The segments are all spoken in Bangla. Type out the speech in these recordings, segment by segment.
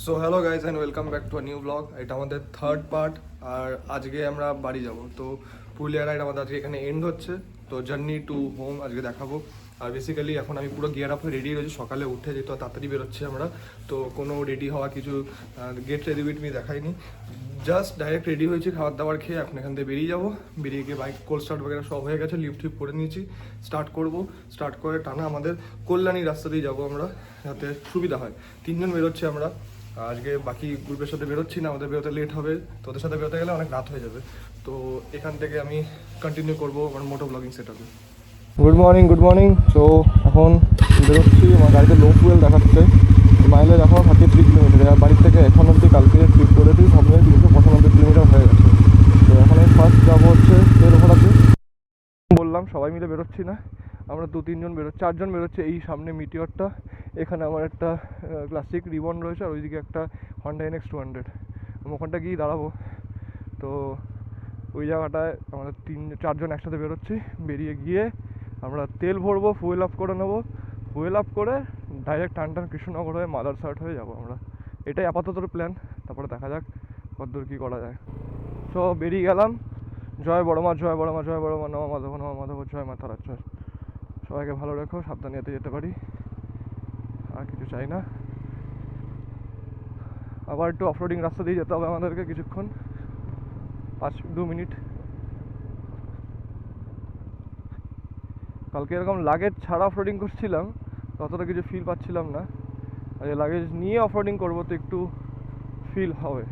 So hello guys and welcome back to a new blog. এটা আমাদের থার্ড পার্ট। আর আজকে আমরা বাড়ি যাব। তো পুরুলিয়া রাইড আমাদের আজকে এখানে এন্ড হচ্ছে। তো জার্নি টু হোম আজকে দেখাবো। আর বেসিক্যালি এখন আমি পুরো গিয়ার আপ হয়ে রেডি রয়েছি। সকালে উঠে যেহেতু তাড়াতাড়ি বেরোচ্ছি আমরা, তো কোনো রেডি হওয়া কিছু গেট রেডি উইথ মি দেখাইনি। জাস্ট ডাইরেক্ট রেডি হয়েছি খাবার দাবার খেয়ে। এখন এখান থেকে বেরিয়ে যাবো। বেরিয়ে গিয়ে বাইক কোল্ড স্টার্ট বগেরা সব হয়ে গেছে, লিফট টিপ করে নিয়েছি। স্টার্ট করবো। স্টার্ট করে টানা আমাদের কল্যাণী রাস্তা দিয়ে যাবো আমরা, যাতে সুবিধা হয়। 3জন বেরোচ্ছি আমরা আজকে। বাকি গ্রুপের সাথে বেরোচ্ছি না, আমাদের বেরোতে লেট হবে। তোদের সাথে বেরোতে গেলে অনেক রাত হয়ে যাবে। তো এখান থেকে আমি কন্টিনিউ করবো আমার মোটো ব্লগিং সেটআপে। Good morning. সো এখন বেরোচ্ছি। আমার গাড়িতে লো ফুয়েল দেখাচ্ছে, মাইলেজ এখন 33 কিলোমিটার। আর বাড়ির থেকে এখন অব্দি কালকে ট্রিপ করেছি, সব মিলে 395 কিলোমিটার হয়ে গেছে। তো এখন আমি ফার্স্ট যাবো হচ্ছে তেল ভরাতে। বললাম সবাই মিলে বেরোচ্ছি না, আমরা 2-3 জন বেরোচ্ছি, 4জন বেরোচ্ছে। এই সামনে মিটিওরটা, এখানে আমার একটা ক্লাসিক রিবন রয়েছে, আর ওইদিকে একটা হন্ডা NX 200। আমি ওখানটা গিয়ে দাঁড়াবো। তো ওই জায়গাটায় আমাদের 4জন একসাথে বেরোচ্ছি। বেরিয়ে গিয়ে আমরা তেল ভরবো, ফুয়েল আপ করে নেবো। ফুয়েল আপ করে ডাইরেক্ট টান কৃষ্ণনগর হয়ে মাদারসাট হয়ে যাবো আমরা। এটাই আপাতত প্ল্যান, তারপরে দেখা যাক কতদূর কী করা যায়। সো বেরিয়ে গেলাম। জয় বড় মা, জয় বড় মা, জয় বড় মা, নমা মাধব, নমা মাধব, জয় মা তারা জয়। সবাইকে ভালো রেখো, সাবধানে যেতে পারি, আর কিছু চাই না। আবার একটু অফরোডিং রাস্তা দিয়ে যেতে হবে আমাদেরকে কিছুক্ষণ, 2 মিনিট। কালকে এরকম লাগেজ ছাড়া অফরোডিং করছিলাম, ততটা কিছু ফিল পাচ্ছিলাম না। আর লাগেজ নিয়ে অফরোডিং করবো তো একটু ফিল হবে।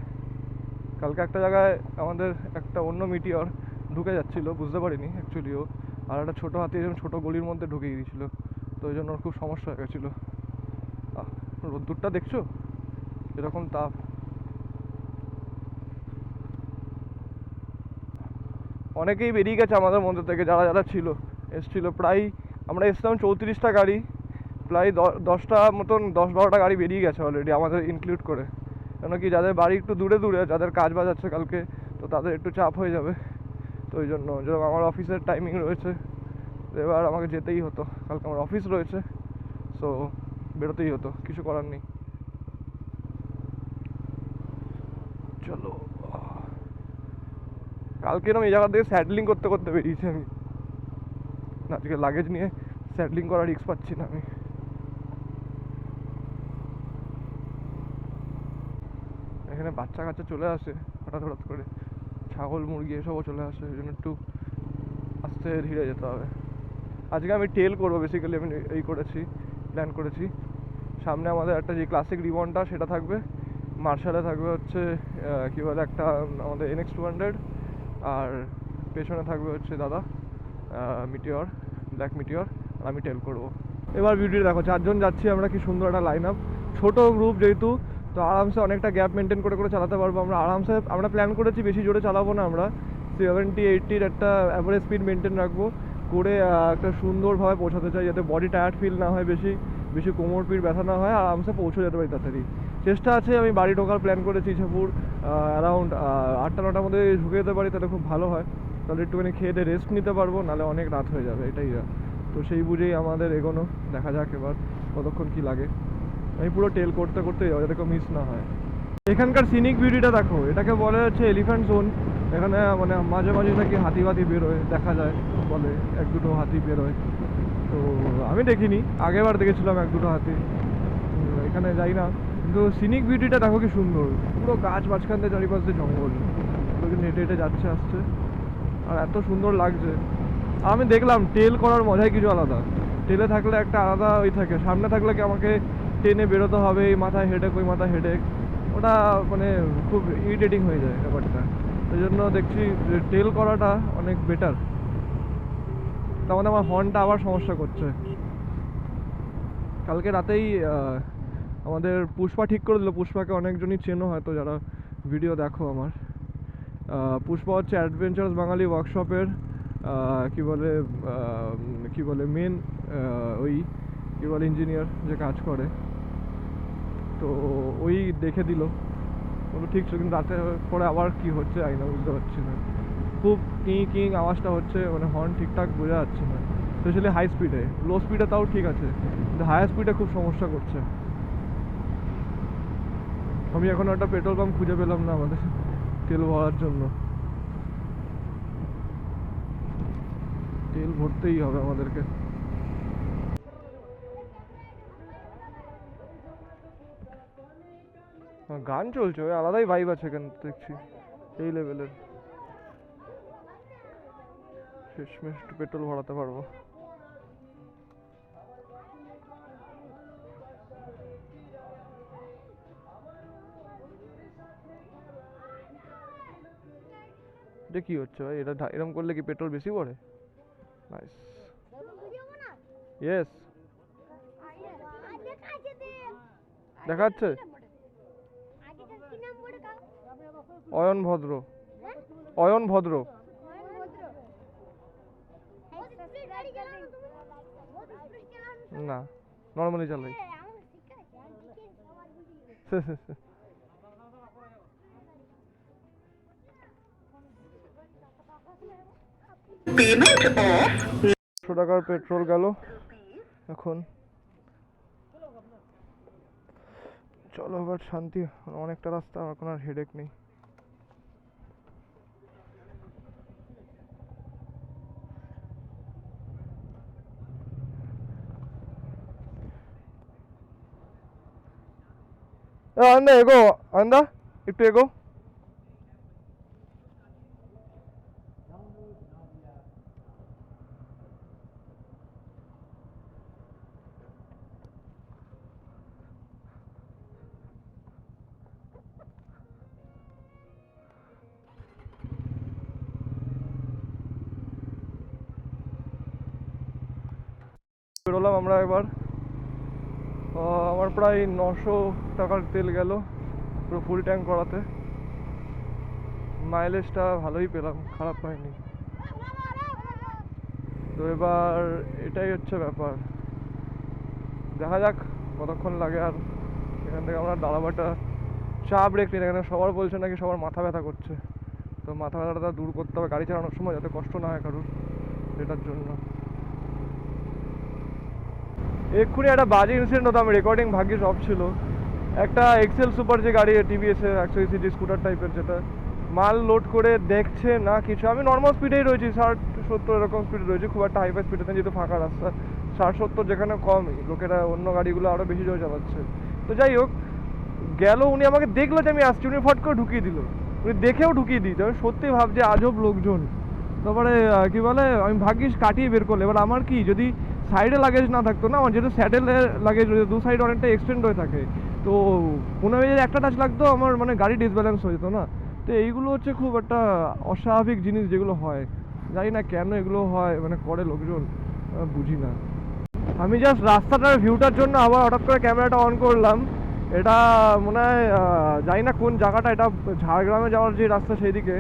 কালকে একটা জায়গায় আমাদের একটা অন্য মিটিওর ঢুকে যাচ্ছিলো, বুঝতে পারিনি অ্যাকচুয়ালিও। আর একটা ছোটো হাতি এরকম ছোটো গলির মধ্যে ঢুকে গিয়েছিলো, তো ওই জন্য ওর খুব সমস্যা হয়ে গেছিলো। রোদ্দুরটা দেখছো এরকম তাপ। অনেকেই বেরিয়ে গেছে আমাদের মধ্যে থেকে, যারা যারা ছিল এসছিলো। প্রায় আমরা এসছিলাম 34টা গাড়ি, প্রায় 10টা মতন, 10-12টা গাড়ি বেরিয়ে গেছে অলরেডি আমাদের ইনক্লুড করে। কেন কি যাদের বাড়ি একটু দূরে দূরে, যাদের কাজ বাজ আছে কালকে, তো তাদের একটু চাপ হয়ে যাবে। তো ওই জন্য যেরকম আমার অফিসের টাইমিং রয়েছে, এবার আমাকে যেতেই হতো, কালকে আমার অফিস রয়েছে। সো বেরোতেই হতো, কিছু করার নেই। চলো। কালকে এরকম এই জায়গা থেকে স্যাডলিং করতে করতে বেরিয়েছি আমি। আজকে লাগেজ নিয়ে স্যাডলিং করার রিস্ক পাচ্ছি না আমি। এখানে বাচ্চা কাচ্চা চলে আসে হঠাৎ করে, ছাগল মুরগি এসবও চলে আসে, ওই জন্য একটু আস্তে ধীরে যেতে হবে। আজকে আমি টেল করবো বেসিক্যালি, আমি এই করেছি, প্ল্যান করেছি। সামনে আমাদের একটা যে ক্লাসিক রিবনটা সেটা থাকবে, মার্শালে থাকবে হচ্ছে কী বলে একটা আমাদের NX 200, আর পেছনে থাকবে হচ্ছে দাদা মিটিওর, ব্ল্যাক মিটিওর। আমি টেল করবো। এবার ভিডিও দেখো, 4জন যাচ্ছি আমরা, কি সুন্দর একটা লাইন আপ। ছোটো গ্রুপ যেহেতু, তো আরামসে অনেকটা গ্যাপ মেনটেন করে করে চালাতে পারবো আমরা আরামসে। আমরা প্ল্যান করেছি বেশি জোরে চালাবো না আমরা, 70-80-র একটা অ্যাভারেজ স্পিড মেনটেন রাখবো করে একটা সুন্দরভাবে পৌঁছাতে চাই, যাতে বডি টায়ার্ড ফিল না হয়, বেশি বেশি কোমর পিঠ ব্যথা না হয়, আরামসে পৌঁছে যেতে পারি তাড়াতাড়ি। চেষ্টা আছে, আমি বাড়ি ঢোকার প্ল্যান করেছি ইছাপুর অ্যারাউন্ড 8টা-9টার মধ্যে ঢুকে যেতে পারি, তাহলে খুব ভালো হয়। তাহলে একটুখানি খেয়ে দিয়ে রেস্ট নিতে পারবো, নাহলে অনেক রাত হয়ে যাবে, এটাই। তো সেই বুঝেই আমাদের এগোনো, দেখা যাক এবার কতক্ষণ কি লাগে। আমি পুরো টেল করতে করতে যাতে কেউ মিস না হয়। এখানকার সিনিক বিউটিটা দেখো, এটাকে বলে হচ্ছে এলিফ্যান্ট জোন। এখানে মানে মাঝে মাঝে নাকি হাতি বেরোয়, দেখা যায়, বলে 1-2টো হাতি বেরোয়। তো আমি দেখিনি, আগেরবার দেখেছিলাম 1-2টো হাতি, এখানে যাই না। কিন্তু সিনিক বিউটিটা দেখো কি সুন্দর, পুরো গাছ মাঝখান থেকে চারিপাশ দিয়ে জঙ্গল, লোকে হেঁটে হেঁটে যাচ্ছে আসছে, আর এত সুন্দর লাগছে। আমি দেখলাম টেল করার মজাই কিছু আলাদা। টেলে থাকলে একটা আলাদা ওই থাকে, সামনে থাকলে কি আমাকে টেনে বেরোতে হবে, এই মাথায় হেডেক ওই মাথায় হেডেক, ওটা মানে খুব ইরিটেটিং হয়ে যায় ব্যাপারটা। ওই জন্য দেখছি যে টেল করাটা অনেক বেটার। তার মধ্যে আমার হর্নটা আবার সমস্যা করছে। কালকে রাতেই আমাদের পুষ্পা ঠিক করে দিল। পুষ্পাকে অনেকজনই চেনো হয়তো, যারা ভিডিও দেখো আমার। পুষ্পা হচ্ছে অ্যাডভেঞ্চারাস বাঙালি ওয়ার্কশপের কি বলে মেন ওই কী বলে ইঞ্জিনিয়ার যে কাজ করে। তো ওই দেখে দিল, বলো ঠিক ছিল। কিন্তু রাতে পরে আবার কি হচ্ছে জানি না, বুঝতে পারছি না। খুব কিং আওয়াজটা হচ্ছে, মানে হর্ন ঠিকঠাক বোঝা যাচ্ছে না, স্পেশালি হাই স্পিডে। লো স্পিডে তাও ঠিক আছে, কিন্তু হাই স্পিডে খুব সমস্যা করছে। আমি এখন একটা পেট্রোল পাম্প খুঁজে পেলাম না আমাদের তেল ভরার জন্য। তেল ভরতেই হবে আমাদেরকে। গান চলছে, ওই আলাদাই ভাইব আছে এখানে দেখছি, এই লেভেলের। শেষমেশ একটু পেট্রোল ভরাতে পারবো। এটা কি হচ্ছে ভাই? এটা এরকম করলে কি পেট্রোল বেশি পড়ে? নাইস। ইয়েস, দেখাচ্ছে অয়ন ভদ্র। অয়ন ভদ্র। না, নর্মালি চালাই। টাকার পেট্রোল গেল এখন। চলো এবার শান্তি, অনেকটা রাস্তা, আমার কোনো আর হেডেক নেই। আন্দা এগো, আন্দা একটু এগো। বেরোলাম আমরা এবার। আমার প্রায় 900 টাকার তেল গেল পুরো ফুল ট্যাঙ্ক করাতে। মাইলেজটা ভালোই পেলাম, খারাপ হয়নি। তো এবার এটাই হচ্ছে ব্যাপার, দেখা যাক কতক্ষণ লাগে। আর এখান থেকে আমরা দাঁড়াবাটা চা ব্রেক নিই। এখানে সবার বলছে নাকি সবার মাথা ব্যথা করছে, তো মাথা ব্যথাটা দূর করতে হবে গাড়ি চালানোর সময়, যাতে কষ্ট না হয় কারুর, এটার জন্য। এক্ষুনি একটা বাজে ইনসিডেন্ট হতো, আমি রেকর্ডিং ভাগ্যিস অফ ছিল। একটা এক্সেল সুপার যে গাড়ি টিভিএসের 180 স্কুটার টাইপের, যেটা মাল লোড করে দেখছে না কিছু। আমি নর্মাল স্পিডেই রয়েছি, 60-70 এরকম স্পিডে রয়েছি, খুব একটা হাইফাই স্পিডে নেই, যেহেতু ফাঁকা রাস্তা। 60-70 যেখানে কমই, লোকেরা অন্য গাড়িগুলো আরও বেশি জোরে চালাচ্ছে। তো যাই হোক, গেল, উনি আমাকে দেখলো যে আমি আসছি, উনি ফট করে ঢুকিয়ে দিল। উনি দেখেও ঢুকিয়ে দিই, আমি সত্যি ভাবছি আজব লোকজন। তারপরে কি বলে, আমি ভাগ্যিস কাটিয়ে বের করলে। এবার আমার কি, যদি সাইডে লাগেজ না থাকতো না, আমার যেহেতু স্যাডেলে লাগেজ রয়েছে, দু সাইড অনেকটা এক্সটেন্ড হয়ে থাকে, তো কোনো যদি একটা টাচ লাগতো আমার মানে গাড়ি ডিসব্যালেন্স হয়ে যেত না। তো এইগুলো হচ্ছে খুব একটা অস্বাভাবিক জিনিস যেগুলো হয়, জানি না কেন এগুলো হয়, মানে করে লোকজন, বুঝি না। আমি জাস্ট রাস্তাটার ভিউটার জন্য আবার হঠাৎ করে ক্যামেরাটা অন করলাম। এটা মনে হয় জানি না কোন জায়গাটা, এটা ঝাড়গ্রামে যাওয়ার যে রাস্তা সেই দিকে।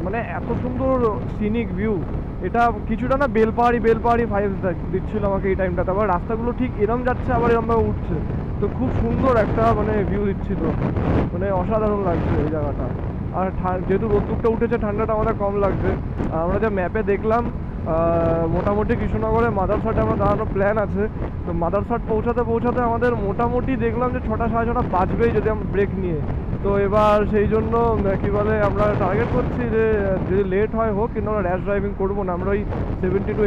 মানে এত সুন্দর সিনিক ভিউ, এটা কিছুটা না বেলপাহাড়ি ভাইবস দিচ্ছিল আমাকে এই টাইমটাতে। আবার রাস্তাগুলো ঠিক এরম যাচ্ছে, আবার এরমভাবে উঠছে, তো খুব সুন্দর একটা মানে ভিউ দিচ্ছিল, মানে অসাধারণ লাগছে এই জায়গাটা। আর যেহেতু রোদ্দুরটা উঠেছে, ঠান্ডাটা আমাদের কম লাগছে। আমরা যে ম্যাপে দেখলাম মোটামুটি কৃষ্ণনগরে মাদারসাটে আমরা দাঁড়ানোর প্ল্যান আছে। তো মাদারসাট পৌঁছাতে আমাদের মোটামুটি দেখলাম যে 6টা-6:30 বাজবেই যদি আমরা ব্রেক নিয়ে। তো এবার সেই জন্য কী বলে, আমরা টার্গেট করছি যে যদি লেট হয় হোক, কিন্তু আমরা র্যাশ ড্রাইভিং করবো না। আমরা ওই 70 to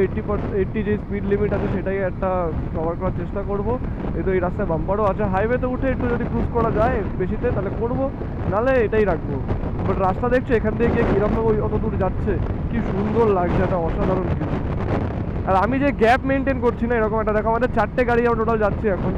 80 যে স্পিড লিমিট আছে সেটাই একটা কভার করার চেষ্টা করবো। এই তো এই রাস্তায় বাম্পারও আছে, হাইওয়েতে উঠে একটু যদি ক্রুজ করা যায় বেশিতে তাহলে করবো, নাহলে এটাই রাখবো। বাট রাস্তা দেখছো এখান থেকে গিয়ে কীরকমভাবে ওই অত দূর যাচ্ছে, কি সুন্দর লাগছে, একটা অসাধারণ ভিউ। আর আমি যে গ্যাপ মেনটেন করছি না, এরকম একটা দেখো, আমাদের 4টে গাড়ি আমরা টোটাল যাচ্ছি এখন।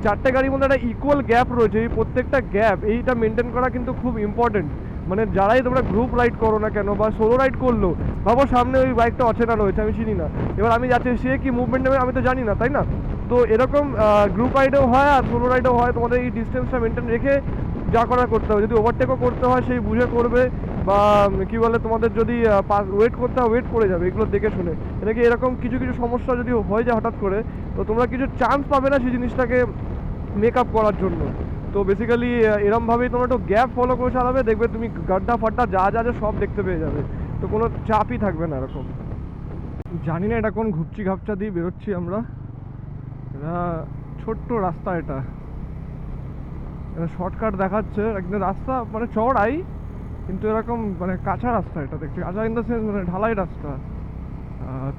4টে গাড়ির মধ্যে একটা ইকুয়াল গ্যাপ রয়েছে, এই প্রত্যেকটা গ্যাপ এইটা মেনটেন করা কিন্তু খুব ইম্পর্টেন্ট। মানে যারাই তোমরা গ্রুপ রাইড করো না কেন, বা সোলো রাইড করলো, ভাবো সামনে ওই বাইকটা অচেনা রয়েছে, আমি চিনি না, এবার আমি যাচ্ছি, সে কি মুভমেন্ট নেবে আমি তো জানি না, তাই না? তো এরকম গ্রুপ রাইডেও হয় আর সোলো রাইডেও হয়, তোমাদের এই ডিস্টেন্সটা মেনটেন রেখে যা করার করতে হবে। যদি ওভারটেকও করতে হয় সেই বুঝে করবে, বা কী বলে তোমাদের যদি ওয়েট করতে হয় ওয়েট করে যাবে, এগুলো দেখে শুনে। এটাকে এরকম কিছু কিছু সমস্যা যদি হয়ে যায় হঠাৎ করে, তো তোমরা কিছু চান্স পাবে না সেই জিনিসটাকে মেক আপ করার জন্য। তো বেসিক্যালি এরমভাবেই তোমরা একটু গ্যাপ ফলো করে চালাবে, দেখবে তুমি গাড্ডা ফাড্ডা যা যা যা সব দেখতে পেয়ে যাবে, তো কোনো চাপই থাকবে না এরকম। জানি না এটা কোন ঘুপচি ঘাপচা দিয়ে বেরোচ্ছি আমরা, এটা ছোট্ট রাস্তা, এটা শর্টকাট দেখাচ্ছে, একদম রাস্তা মানে চওড়াই, কিন্তু এরকম মানে কাঁচা রাস্তা, এটা দেখছি কাঁচা ইন দ্য সেন্স মানে ঢালাই রাস্তা,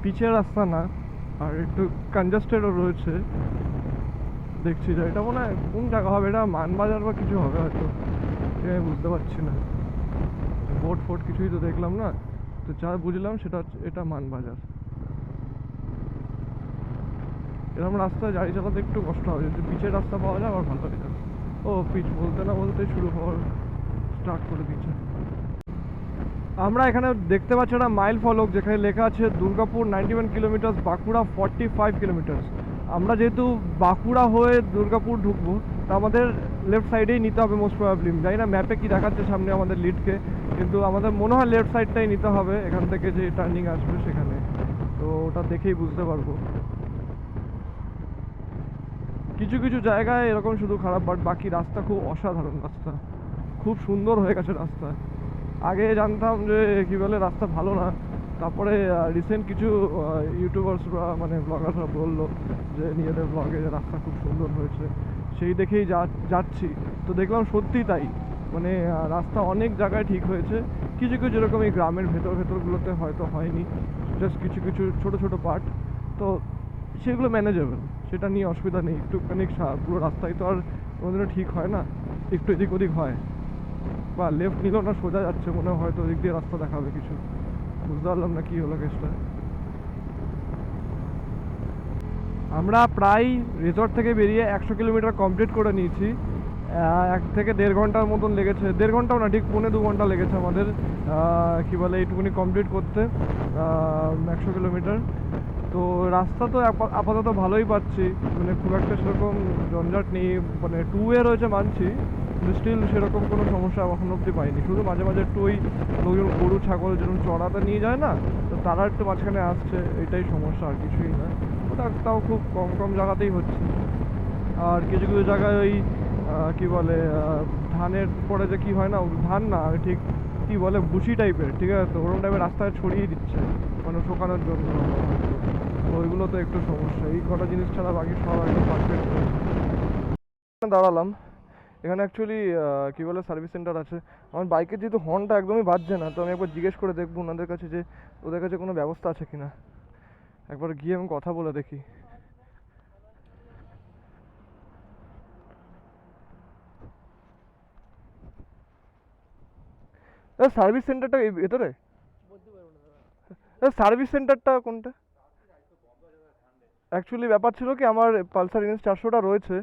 পিচের রাস্তা না, আর একটু কনজাস্টেডও রয়েছে। দেখছি যে এটা মনে হয় কোন জায়গা হবে, এটা মানবাজার বা কিছু হবে হয়তো, ঠিক আমি বুঝতে পারছি না। বোট ফোট কিছুই তো দেখলাম না, তো যা বুঝলাম সেটা হচ্ছে এটা মানবাজার। এরকম রাস্তায় গাড়ি চালাতে একটু কষ্ট হবে, যদি পিচের রাস্তা পাওয়া যায় আবার ভালো হয়ে যাবে। ও পিচ বলতে না বলতে শুরু হওয়ার স্টার্ট করে দিচ্ছে। আমরা এখানে দেখতে পাচ্ছি একটা মাইল ফলক, যেখানে লেখা আছে দুর্গাপুর 91 কিলোমিটার, বাঁকুড়া 45 কিলোমিটার। আমরা যেহেতু বাঁকুড়া হয়ে দুর্গাপুর ঢুকবো, তা আমাদের লেফট সাইডেই নিতে হবে মোস্ট প্রবাবলি। জানি না ম্যাপে কি দেখাচ্ছে সামনে আমাদের লিডকে, কিন্তু আমাদের মনে হয় লেফট সাইডটাই নিতে হবে, এখান থেকে যে টার্নিং আসবে সেখানে। তো ওটা দেখেই বুঝতে পারবো। কিছু কিছু জায়গায় এরকম শুধু খারাপ, বাট বাকি রাস্তা খুব অসাধারণ রাস্তা, খুব সুন্দর হয়ে গেছে রাস্তা। আগে জানতাম যে কী বলে রাস্তা ভালো না, তারপরে রিসেন্ট কিছু ইউটিউবার্সরা মানে ব্লগাররা বললো যে নিজেদের ব্লগে যে রাস্তা খুব সুন্দর হয়েছে, সেই দেখেই যাচ্ছি। তো দেখলাম সত্যি তাই, মানে রাস্তা অনেক জায়গায় ঠিক হয়েছে। কিছু কিছু যেরকম এই গ্রামের ভেতরগুলোতে হয়তো হয়নি, জাস্ট কিছু কিছু ছোট ছোট পার্ট, তো সেগুলো ম্যানেজেবল, সেটা নিয়ে অসুবিধা নেই। একটুখানি পুরো রাস্তায় তো আর কোনোদিনও ঠিক হয় না, একটু এদিক ওদিক হয়, বা লেফট নিল না সোজা যাচ্ছে মনে হয়, হয়তো ওদিক দিয়ে রাস্তা দেখাবে কিছু, বুঝতে পারলাম না কি হলো কেসটা। আমরা প্রায় রিসর্ট থেকে বেরিয়ে 100 কিলোমিটার কমপ্লিট করে নিয়েছি। 1 থেকে 1.5 ঘন্টার মতন লেগেছে, 1.5 ঘন্টাও না, ঠিক 1.25 ঘন্টা লেগেছে আমাদের কী বলে এইটুকুনি কমপ্লিট করতে 100 কিলোমিটার। তো রাস্তা তো আপাতত ভালোই পাচ্ছি, মানে খুব একটা সেরকম ঝঞ্ঝাট নেই, মানে টু ওয়ে রয়েছে মানছি, কিন্তু স্টিল সেরকম কোনো সমস্যা এখনো অবধি পাইনি। শুধু মাঝে মাঝে একটু ওই লোকজন গরু ছাগল যেরকম চড়াতে নিয়ে যায় না, তো তারা একটু মাঝখানে আসছে, এটাই সমস্যা, আর কিছুই না। ওটা তাও খুব কম কম জায়গাতেই হচ্ছে। আর কিছু কিছু জায়গায় ওই কী বলে ধানের পরে যে কী হয় না, ধান না ঠিক কী বলে ভুসি টাইপের, ঠিক আছে, তো ওরকম টাইপের রাস্তায় ছড়িয়ে দিচ্ছে মানে শোকানোর জন্য। তো ওইগুলো তো একটু সমস্যা, এই কটা জিনিস ছাড়া বাকি সব একদম পারফেক্ট রয়েছে। দাঁড়ালাম এখানে, অ্যাকচুয়ালি কী বলে সার্ভিস সেন্টার আছে। আমার বাইকের যেহেতু হর্নটা একদমই বাজছে না, তো আমি একবার জিজ্ঞেস করে দেখবো ওনাদের কাছে যে ওদের কাছে কোনো ব্যবস্থা আছে কি না, একবার গিয়ে আমি কথা বলে দেখি। সার্ভিস সেন্টারটা এই ভেতরে, সার্ভিস সেন্টারটা কোনটা? অ্যাকচুয়ালি ব্যাপার ছিল কি, আমার পালসার এনএস 400টা রয়েছে,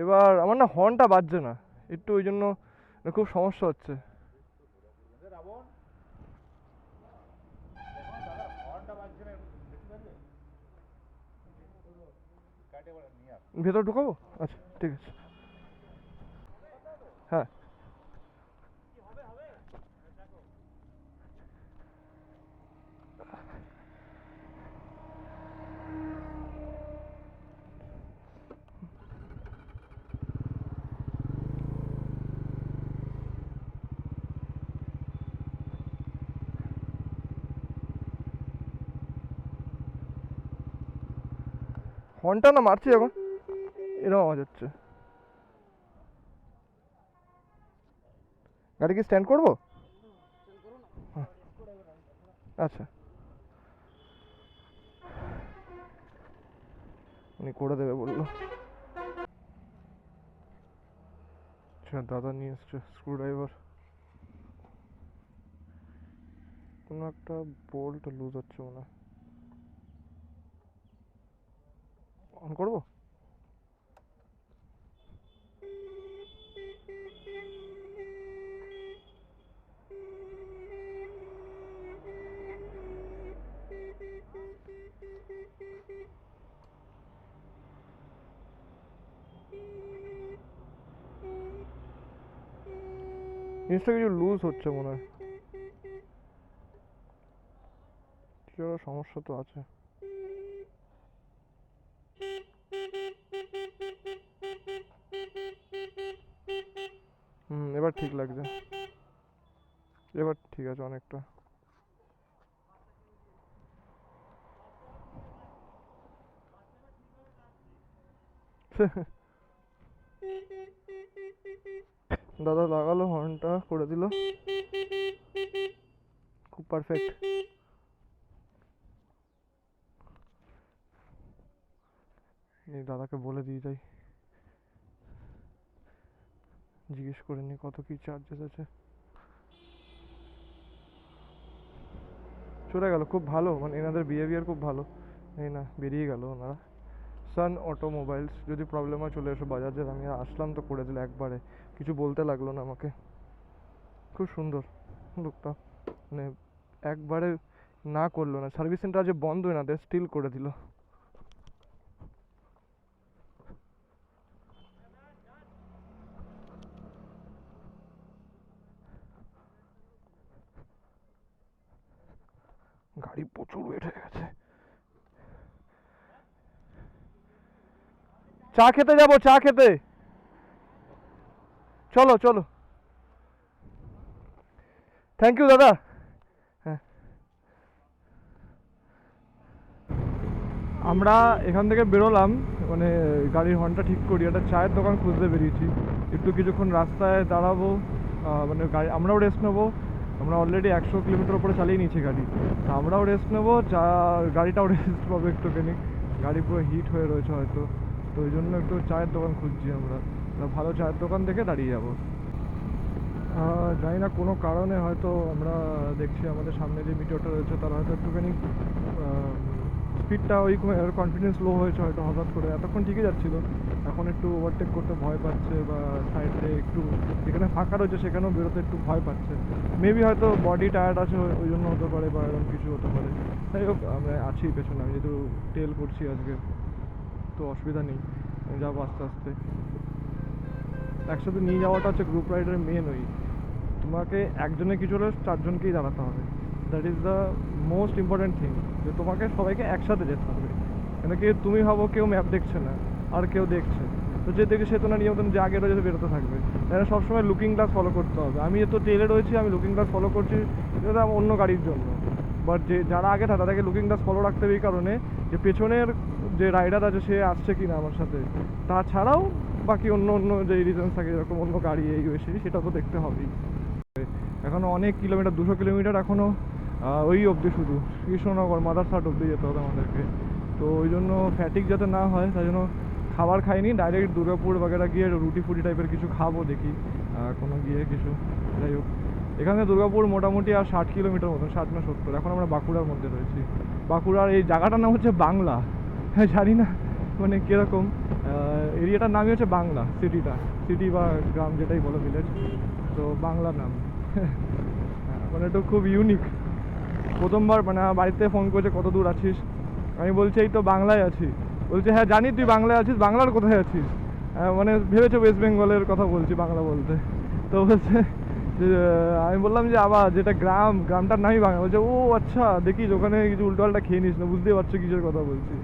এবার আমার না হর্নটা বাজছে না একটু, ওই জন্য খুব সমস্যা হচ্ছে। ভেতর ঢুকাবো? আচ্ছা ঠিক আছে। হ্যাঁ হর্নটা না মারছি এখন, এরকম আওয়াজ হচ্ছে। গাড়ি কি স্ট্যান্ড করবো? হ্যাঁ, আচ্ছা উনি করে দেবে বললো। আচ্ছা দাদা নিয়ে এসছে স্ক্রুড্রাইভার, কোনো একটা বোল্ট লুজ হচ্ছে মনে হয়, অন করবো? জিনিসটা কিছু লুজ হচ্ছে মনে হয়, কিছু একটা সমস্যা তো আছে। এবার ঠিক লাগছে, এবার ঠিক আছে অনেকটা। দাদা লাগালো, হর্নটা করে দিল, খুব পারফেক্ট। এই দাদাকে বলে দিয়ে যাই, জিজ্ঞেস করে নি কত কি চার্জেস আছে। চলে গেল, খুব ভালো, মানে এনাদের বিহেভিয়ার খুব ভালো। এই না বেরিয়ে গেল ওনারা। সান অটোমোবাইলস, যদি প্রবলেম হয় চলে এসো বাজাজের। আমি আসলাম তো করে দিল একবারে, কিছু বলতে লাগলো না আমাকে। খুব সুন্দর লোকটা, মানে একবারে না করলো না। সার্ভিস সেন্টার যে বন্ধ এনাদের, স্টিল করে দিল। গাড়ি প্রচুর ওয়েট হয়ে গেছে। চা খেতে যাবো, চা খেতে, চলো চলো। থ্যাংক ইউ দাদা। হ্যাঁ, আমরা এখান থেকে বেরোলাম, মানে গাড়ির হর্নটা ঠিক করি, একটা চায়ের দোকান খুঁজতে বেরিয়েছি। একটু কিছুক্ষণ রাস্তায় দাঁড়াবো, মানে গাড়ি আমরাও রেস্ট নেবো। আমরা অলরেডি 100 কিলোমিটার উপরে চালিয়ে নিয়েছি গাড়ি, তা আমরাও রেস্ট নেবো, গাড়িটাও রেস্ট পাবো একটুখানি। গাড়ি পুরো হিট হয়ে রয়েছে হয়তো, তো ওই জন্য একটু চায়ের দোকান খুঁজছি আমরা। ভালো চায়ের দোকান দেখে দাঁড়িয়ে যাবো। জানি না কোনো কারণে হয়তো আমরা দেখছি আমাদের সামনে যে মিটারটা রয়েছে তার হয়তো একটুখানি স্পিডটা ওই কনফিডেন্স লো হয়েছে হয়তো হঠাৎ করে। এতক্ষণ ঠিকই যাচ্ছিলো, এখন একটু ওভারটেক করতে ভয় পাচ্ছে, বা সাইডে একটু যেখানে ফাঁকা রয়েছে সেখানেও বেরোতে একটু ভয় পাচ্ছে। মেবি হয়তো বডি টায়ার্ড আছে ওই জন্য হতে পারে, বা এরকম কিছু হতে পারে। যাই হোক, আমরা আছি পেছনে, আমি যেহেতু টেল করছি আজকে তো অসুবিধা নেই, যাবো আস্তে আস্তে। একসাথে নিয়ে যাওয়াটা হচ্ছে গ্রুপ রাইডের মেন। ওই তোমাকে একজনে কিছু হলে চারজনকেই দাঁড়াতে হবে, that is the most important thing, যে তোমাকে সবাইকে একসাথে যেতে হবে। কেন কি তুমি ভাবো কেউ ম্যাপ দেখছে না আর কেউ দেখছে, তো যে দেখে সে তো না নিয়ম যে আগে রয়েছে বেরোতে থাকবে। তাই সবসময় লুকিং গ্লাস ফলো করতে হবে। আমি তো টেলে রয়েছি, আমি লুকিং গ্লাস ফলো করছি, এটা আমার অন্য গাড়ির জন্য। বাট যে যারা আগে থাকে তাদেরকে লুকিং গ্লাস ফলো রাখতে হবে এই কারণে যে পেছনের যে রাইডার আছে সে আসছে কি না আমার সাথে। তাছাড়াও বাকি অন্য অন্য যে রিজনস থাকে, যেরকম অন্য গাড়ি এই বেশি, সেটা তো দেখতে হবেই। এখনও অনেক কিলোমিটার, 200 কিলোমিটার এখনও ওই অবধি, শুধু কৃষ্ণনগর মাদারসাট অবধি যেতে হবে আমাদেরকে। তো ওই জন্য ফ্যাটিক যাতে না হয় তাই জন্য খাবার খাইনি, ডাইরেক্ট দুর্গাপুর বাগেরা গিয়ে রুটি ফুটি টাইপের কিছু খাবো দেখি, কোনো গিয়ে কিছু। যাই হোক, এখানে দুর্গাপুর মোটামুটি আর 60 কিলোমিটার মতন, 60 না 70। এখন আমরা বাঁকুড়ার মধ্যে রয়েছি। বাঁকুড়ার এই জায়গাটার নাম হচ্ছে বাংলা। হ্যাঁ, জানি না মানে কীরকম, এরিয়াটার নামই হচ্ছে বাংলা, সিটি বা গ্রাম যেটাই বলো, ভিলেজ, তো বাংলা নাম। মানে এটা খুব ইউনিক। প্রথমবার মানে বাড়িতে ফোন করেছে কত দূর আছিস, আমি বলছি এই তো বাংলায় আছি। বলছে হ্যাঁ জানি তুই বাংলায় আছিস, বাংলার কোথায় আছিস? মানে ভেবেছে ওয়েস্ট বেঙ্গলের কথা বলছি বাংলা বলতে। তো বলছে যে, আমি বললাম যে আবার যেটা গ্রামটার নামই বাংলা। বলছে ও আচ্ছা, দেখিস ওখানে কিছু উল্টোপাল্টা খেয়ে নিস না, বুঝতেই পারছো কিসের কথা বলছি।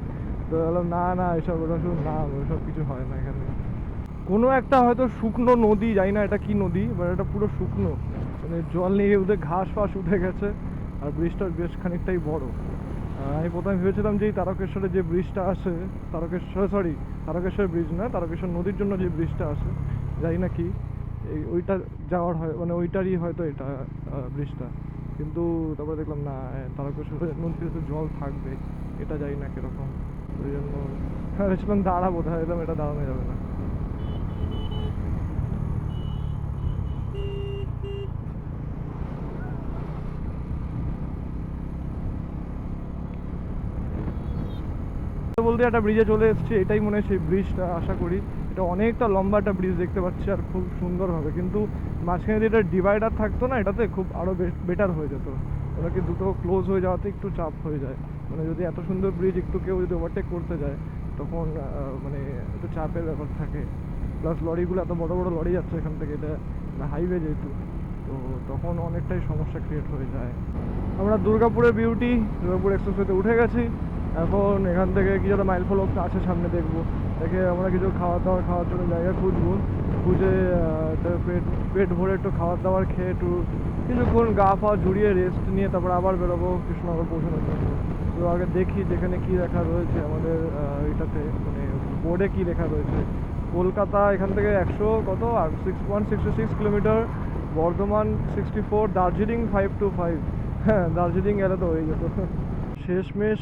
তো বললাম না না, এসব ওটা শুধু নাম, ওসব কিছু হয় না এখানে। কোনো একটা হয়তো শুকনো নদী, যাই না এটা কি নদী, বাট এটা পুরো শুকনো, মানে জল নিয়ে ওদের ঘাস ফাস উঠে গেছে। আর ব্রিজটা বেশ খানিকটাই বড়। আমি প্রথমে ভেবেছিলাম যে এই তারকেশ্বরের যে ব্রিজটা আসে, তারকেশ্বর ব্রিজ না, তারকেশ্বর নদীর জন্য যে ব্রিজটা আসে, জানি না কি এই ওইটা যাওয়ার হয়, মানে ওইটারই হয়তো এটা ব্রিজটা। কিন্তু তারপরে দেখলাম না, তারকেশ্বরের নদীতে তো জল থাকবে, এটা জানি না কীরকম। ওই জন্য ভেবেছিলাম দাঁড়াবো, এলাম এটা দাঁড়ানো যাবে না। বলতে একটা ব্রিজে চলে এসেছি, এটাই মনে হয় সেই ব্রিজটা, আশা করি। এটা অনেকটা লম্বা একটা ব্রিজ দেখতে পাচ্ছি, আর খুব সুন্দরভাবে, কিন্তু মাঝখানে যদি এটা ডিভাইডার থাকতো না, এটাতে খুব আরও বেটার হয়ে যেত। ওটাকে দুটো ক্লোজ হয়ে যাওয়াতে একটু চাপ হয়ে যায়, মানে যদি এত সুন্দর ব্রিজ একটু কেউ যদি ওভারটেক করতে যায় তখন মানে একটু চাপের ব্যাপার থাকে। প্লাস লরিগুলো এত বড় বড় লরি যাচ্ছে এখান থেকে, এটা হাইওয়ে যেহেতু, তো তখন অনেকটাই সমস্যা ক্রিয়েট হয়ে যায়। আমরা দুর্গাপুরের দুর্গাপুর এক্সপ্রেসওয়েতে উঠে গেছি। এখন এখান থেকে কিছু একটা মাইল ফলক আছে সামনে, দেখবো, দেখে আমরা কিছু খাওয়ার জন্য জায়গা খুঁজে পেট ভরে একটু খাবার দাবার খেয়ে একটু কিছুক্ষণ গা ফা ঝুড়িয়ে রেস্ট নিয়ে তারপর আবার বেরোবো কৃষ্ণনগর পৌঁছানোর জন্য। তো আগে দেখি যেখানে কী লেখা রয়েছে আমাদের এটাতে, মানে বোর্ডে কী লেখা রয়েছে, কলকাতা এখান থেকে 166 কিলোমিটার, বর্ধমান 64, দার্জিলিং 525। হ্যাঁ, দার্জিলিং গেলে তো হয়ে যেত। শেষমেশ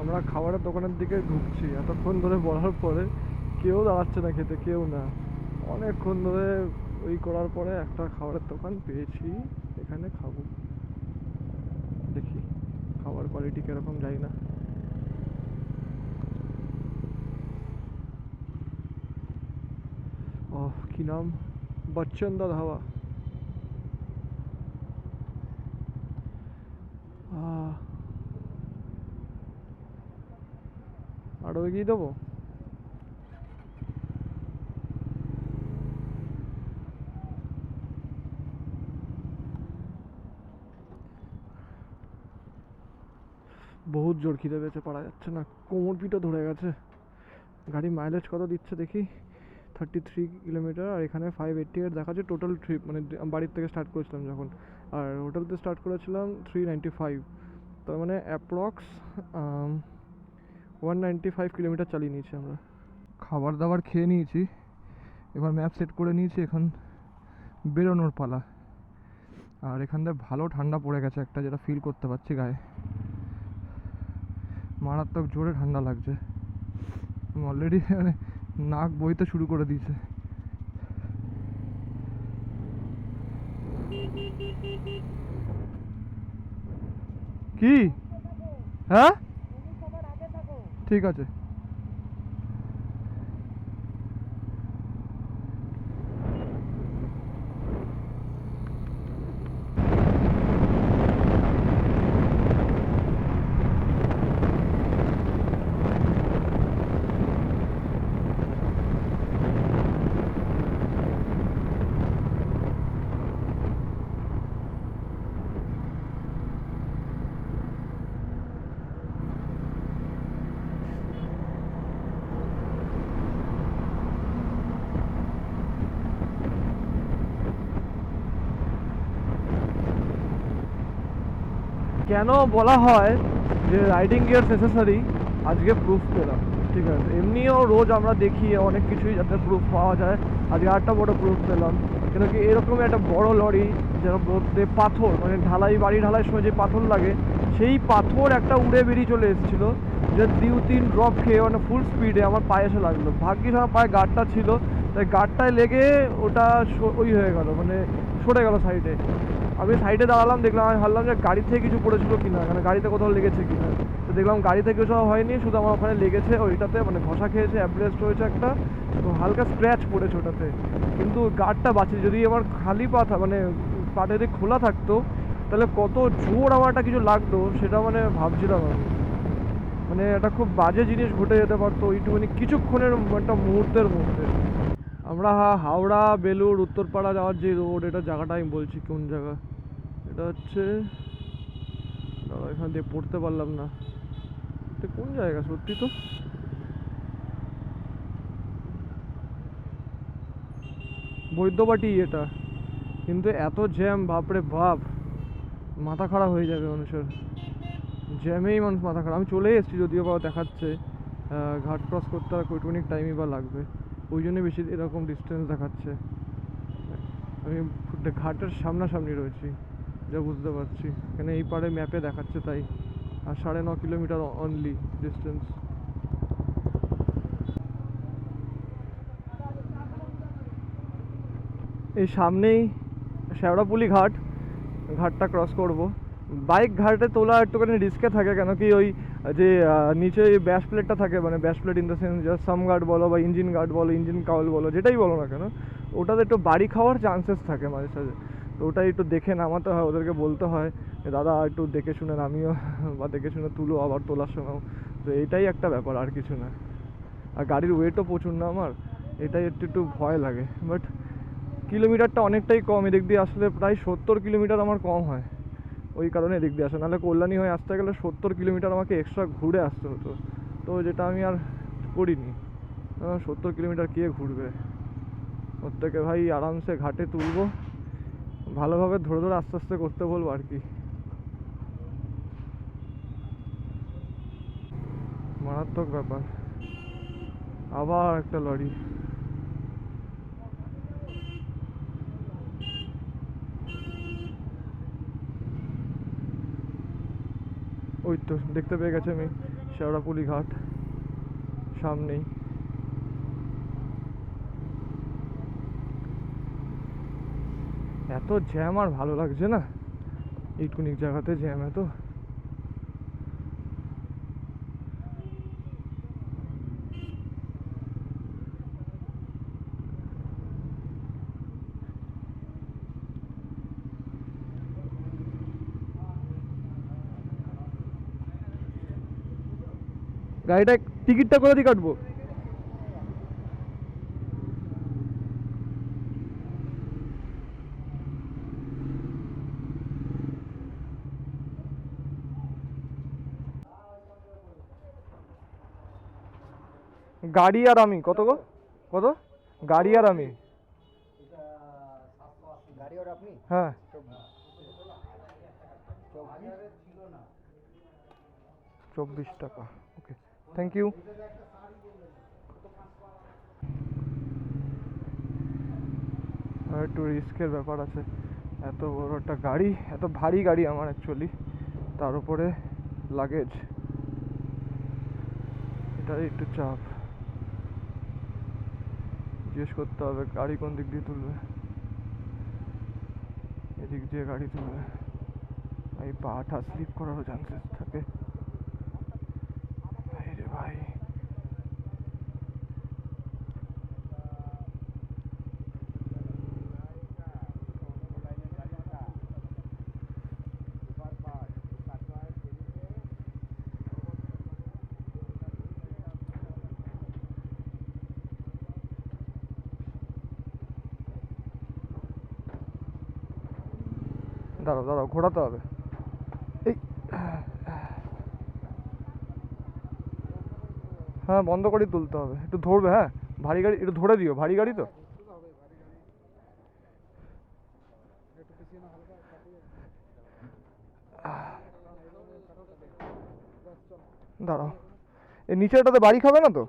আমরা খাবারের দোকানের দিকে ঢুকছি। এতক্ষণ ধরে বলার পরে কেউ দাঁড়াচ্ছে না খেতে, কেউ না। অনেকক্ষণ ধরে ওই করার পরে একটা খাবারের দোকান পেয়েছি, এখানে খাবো। দেখি খাবার কোয়ালিটি কিরকম যাই না। ওহ, কি নাম? বচ্চন দা ধাবা। আরও এগিয়ে দেবো? বহুত জোর খিদে পেয়েছে, পারা যাচ্ছে না, কোমর পিঠও ধরে গেছে। গাড়ি মাইলেজ কত দিচ্ছে দেখি, 33 কিলোমিটার, আর এখানে 588 দেখাচ্ছে টোটাল ট্রিপ, মানে বাড়ির থেকে স্টার্ট করেছিলাম যখন, আর হোটেলতে স্টার্ট করেছিলাম 395। তার মানে অ্যাপ্রক্স 195 কিলোমিটার চালিয়ে নিয়েছি আমরা। খাবার দাবার খেয়ে নিয়েছি, এবার ম্যাপ সেট করে নিয়েছি, এখন বেরোনোর পালা। আর এখান থেকে ভালো ঠান্ডা পড়ে গেছে একটা, যেটা ফিল করতে পারছি গায়ে, মারাত্মক জোরে ঠান্ডা লাগছে। অলরেডি মানে নাক বইতে শুরু করে দিয়েছে। কি? হ্যাঁ, ঠিক আছে। কেন বলা হয় যে রাইডিং গিয়ার নেসেসারি, আজকে প্রুফ পেলাম। ঠিক আছে, এমনিও রোজ আমরা দেখি অনেক কিছুই যাতে প্রুফ পাওয়া যায়, আজকে আরেকটা বড় প্রুফ পেলাম। কেন কি এরকম একটা বড় লরি, যার মধ্যে পাথর, মানে ঢালাই, বাড়ি ঢালাই সময় যে পাথর লাগে, সেই পাথর একটা উড়ে বেরিয়ে চলে এসেছিলো, যে 2-3 ড্রপ খেয়ে মানে ফুল স্পিডে আমার পায়ে এসে লাগলো। ভাগ্যিস আমার পায়ে গার্ডটা ছিল, তাই গার্ডটায় লেগে ওটা ওই হয়ে গেল, মানে সরে গেল সাইডে। আমি সাইডে দাঁড়ালাম, দেখলাম, আমি ভাবলাম যে গাড়ি থেকে কিছু পড়েছিল কিনা, মানে গাড়িতে কোথাও লেগেছে কিনা। তো দেখলাম গাড়ি থেকে কিছু হয়নি, শুধু আমার ওখানে লেগেছে ওইটাতে, মানে ঘষা খেয়েছে, অ্যাব্রেস্ট হয়েছে একটা, তো হালকা স্ক্র্যাচ পড়েছে ওটাতে। কিন্তু গার্ডটা বাঁচে, যদি আমার খালি পা মানে পাটা যদি খোলা থাকতো, তাহলে কত জোর আমার একটা কিছু লাগতো সেটা মানে ভাবছিলাম আমি। মানে একটা খুব বাজে জিনিস ঘটে যেতে পারতো ওইটুকুনি কিছুক্ষণের একটা মুহূর্তের মধ্যে। আমরা হাওড়া, বেলুড়, উত্তরপাড়া যাওয়ার যে রোড, এটা জায়গাটা আমি বলছি কোন জায়গা। এটা হচ্ছে, এখান দিয়ে পড়তে পারলাম না, এটা কোন জায়গা সত্যি তো? বৈদ্যবাটি এটা, কিন্তু এত জ্যাম, বাপরে বাপ, মাথা খারাপ হয়ে যাবে মানুষের, জ্যামেই মানুষ মাথা খারাপ। আমি চলে এসেছি যদিও বা দেখাচ্ছে ঘাট ক্রস করতে আর কতটুকু টাইমই বা লাগবে, ওই জন্য বেশি এরকম ডিস্টেন্স দেখাচ্ছে। আমি ঘাটের সামনাসামনি রয়েছি, যা বুঝতে পারছি, এখানে এই পারে ম্যাপে দেখাচ্ছে তাই। আর 9.5 কিলোমিটার অনলি ডিস্টেন্স। এই সামনেই শ্যাওড়াপুলি ঘাট, ঘাটটা ক্রস করব। বাইক ঘাটে তোলা একটুখানি রিস্কে থাকে, কেন কি ওই যে নিচে ব্যাস প্লেটটা থাকে, মানে bash plate in the sense just sump guard বলো বা ইঞ্জিন গার্ড বলো, ইঞ্জিন কাউল বলো, যেটাই বলো না কেন, ওটাতে একটু বাড়ি খাওয়ার চান্সেস থাকে মাঝে সাঝে। তো ওটাই একটু দেখে নামাতে হয়, ওদেরকে বলতে হয় দাদা একটু দেখে শুনে নামিও, বা দেখে শুনে তুলো আবার তোলার সময়ও। তো এইটাই একটা ব্যাপার, আর কিছু না। আর গাড়ির ওয়েটও প্রচুর না আমার, এটাই একটু একটু ভয় লাগে। বাট কিলোমিটারটা অনেকটাই কম, এদিক দিয়ে আসলে প্রায় 70 কিলোমিটার আমার কম হয়, ওই কারণে এদিক দিয়ে আসে। নাহলে কল্যাণী হয়ে আসতে গেলে 70 কিলোমিটার আমাকে এক্সট্রা ঘুরে আসতে হতো, তো যেটা আমি আর করিনি। 70 কিলোমিটার কে ঘুরবে? ওর থেকে ভাই আরামসে ঘাটে তুলবো, ভালোভাবে ধরে ধরে আস্তে আস্তে করতে বলবো আর কি। মারাত্মক ব্যাপার। আবার একটা লরি। ওই তো দেখতে পেয়ে গেছে আমি, শেওড়াফুলি ঘাট সামনেই। এত জ্যাম আর ভালো লাগছে না, এইটুকুনি জায়গাতে জ্যাম এত। গাড়িটা টিকিটটা কোথা দিয়ে কাটবো? গাড়ি আর আমি কত গো? কত গাড়ি আর আমি? গাড়ি আর আপনি হ্যাঁ 24 টাকা। ওকে, থ্যাংক ইউ। আর একটু রিস্কের ব্যাপার আছে, এত বড় একটা গাড়ি, এত ভারী গাড়ি আমার অ্যাকচুয়ালি, তার উপরে লাগেজ, এটাই একটু চাপ। জিজ্ঞেস করতে হবে গাড়ি কোন দিক দিয়ে তুলবে, এদিক দিয়ে গাড়ি তুলবে, এই পাটা স্লিপ করারও চান্সেস থাকে। ভাই রে ভাই, দাঁড়াও দাঁড়াও, ঘোরাতে হবে। এই হ্যাঁ বন্ধ করে তুলতে হবে, একটু ধরবে। হ্যাঁ ভারী গাড়ি একটু ধরে দিও, ভারী গাড়ি তো। দাঁড়াও, এই নিচেরটাতে বাড়ি খাবে না তো?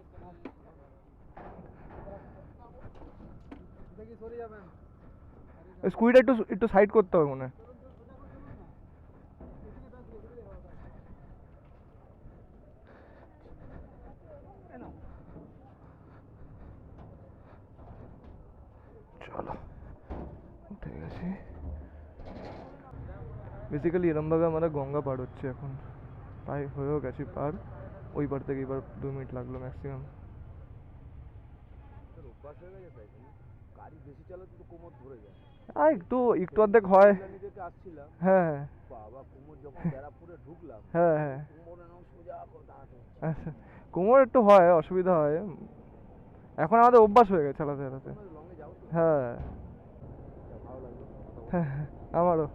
স্কুইটা একটু একটু সাইড করতে হবে মনে হয়। চলো উঠে গেছি। বেসিক্যালি এরমভাবে আমরা গঙ্গা পার হচ্ছে এখন, প্রায় হয়েও গেছি পার। ওই পার থেকে এবার 2 মিনিট লাগলো ম্যাক্সিমাম। গাড়ি বেশি চালাতে তো কোমর ধরে যায়। একটু একটু অর্ধেক হয়। আসছিলাম, হ্যাঁ হ্যাঁ বাবা কোমর যখন ব্যারাকপুরে ঢুকলাম, হ্যাঁ হ্যাঁ কোমর এরকম সোজা করে দাঁড়াতে হচ্ছে। আচ্ছা, কোমর একটু হয়, অসুবিধা হয়। এখন আমাদের অভ্যাস হয়ে গেছে চালাতে চালাতে। লংয়ে যাও তো, হ্যাঁ ভালো লাগলো। হ্যাঁ আমারও।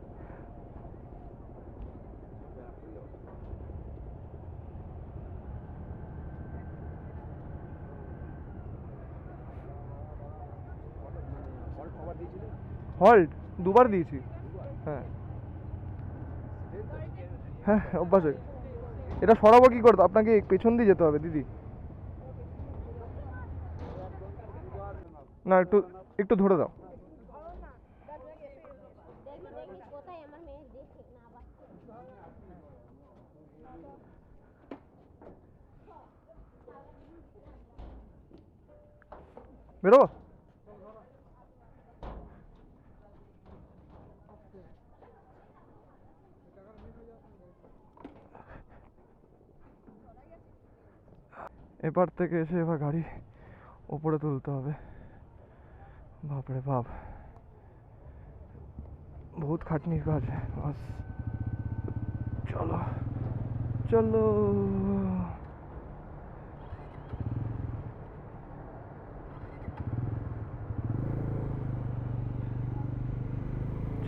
হল্ট 2বার দিয়েছি। হ্যাঁ হ্যাঁ অভ্যাস হয়ে গেছে। এটা সরাবো কি করতো? আপনাকে পেছন দিয়ে যেতে হবে দিদি। না একটু একটু ধরে দাও। বেরোবো? এবার থেকে এসে এবার গাড়ি ওপরে তুলতে হবে। বাপরে বাপ, বহুত খাটনির কাজ। বাস চলো চলো।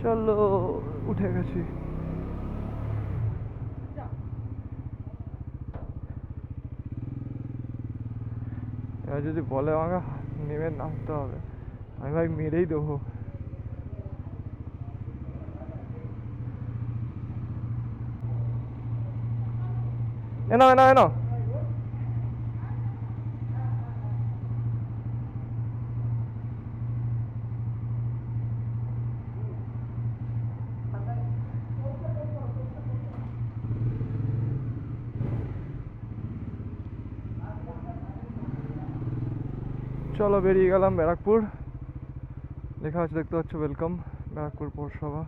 চলো উঠে গেছি। এবার যদি বলে আমাকে নেমে নামতে হবে, আমি ভাই মেরেই দেবো। এনো এনো এনো। চলো বেরিয়ে গেলাম ব্যারাকপুর। লেখা আছে দেখতে পাচ্ছ, ওয়েলকাম ব্যারাকপুর পৌরসভা।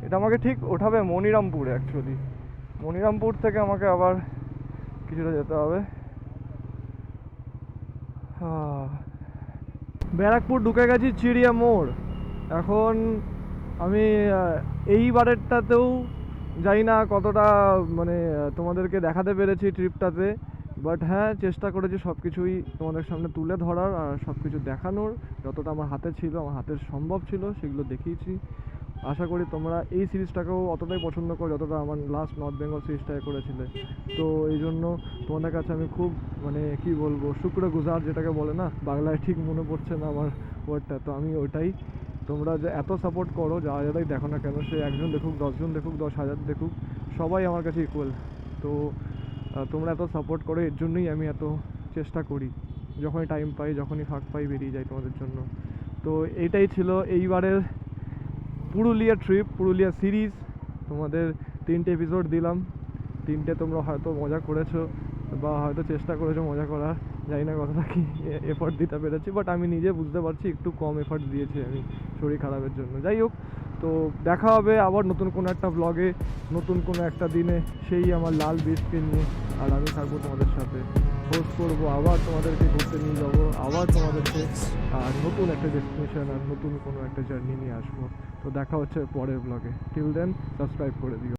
এটা আমাকে ঠিক ওঠাবে মনিরামপুরে অ্যাকচুয়ালি। মনিরামপুর থেকে আমাকে আবার কিছুটা যেতে হবে। ব্যারাকপুর ঢুকে গেছি চিড়িয়া মোড়। এখন আমি এইবারেরটাতেও জানি না কতটা মানে তোমাদেরকে দেখাতে পেরেছি ট্রিপটাতে, বাট হ্যাঁ চেষ্টা করেছি সব কিছুই তোমাদের সামনে তুলে ধরার আর সব কিছু দেখানোর, যতটা আমার হাতে ছিল, আমার হাতের সম্ভব ছিল সেগুলো দেখিয়েছি। আশা করি তোমরা এই সিরিজটাকেও অতটাই পছন্দ করো যতটা আমার লাস্ট নর্থ বেঙ্গল সিরিজটাকে করেছিলে। তো এই জন্য তোমাদের কাছে আমি খুব মানে কি বলবো, শুক্রগুজার যেটাকে বলে না, বাংলায় ঠিক মনে পড়ছে না আমার ওয়ার্ডটা, তো আমি ওইটাই। তোমরা যে এত সাপোর্ট করো, যারা যারাই দেখো না কেন, সে একজন দেখুক, 10জন দেখুক, 10,000 দেখুক, সবাই আমার কাছে ইকুয়াল। তো তোমরা এত সাপোর্ট করো, এর জন্যই আমি এত চেষ্টা করি, যখনই টাইম পাই, যখনই ফাঁক পাই বেরিয়ে যাই তোমাদের জন্য। তো এইটাই ছিল এইবারের পুরুলিয়া ট্রিপ, পুরুলিয়া সিরিজ। তোমাদের 3টে এপিসোড দিলাম, 3টে তোমরা হয়তো মজা করেছো বা হয়তো চেষ্টা করেছো মজা করার, জানি না কতটা কি এফর্ট দিতে পেরেছি, বাট আমি নিজে বুঝতে পারছি একটু কম এফর্ট দিয়েছি আমি শরীর খারাপের জন্য। যাই হোক, তো দেখা হবে আবার নতুন কোনো একটা ব্লগে, নতুন কোনো একটা দিনে, সেই আমার লাল বীজকে নিয়ে। আর আমি থাকবো তোমাদের সাথে, পোস্ট করবো, আবার তোমাদেরকে ঘুরতে নিয়ে যাবো, আবার তোমাদেরকে নতুন একটা ডেস্টিনেশন আর নতুন কোনো একটা জার্নি নিয়ে আসবো। তো দেখা হচ্ছে পরের ব্লগে। টিল দেন সাবস্ক্রাইব করে দিও।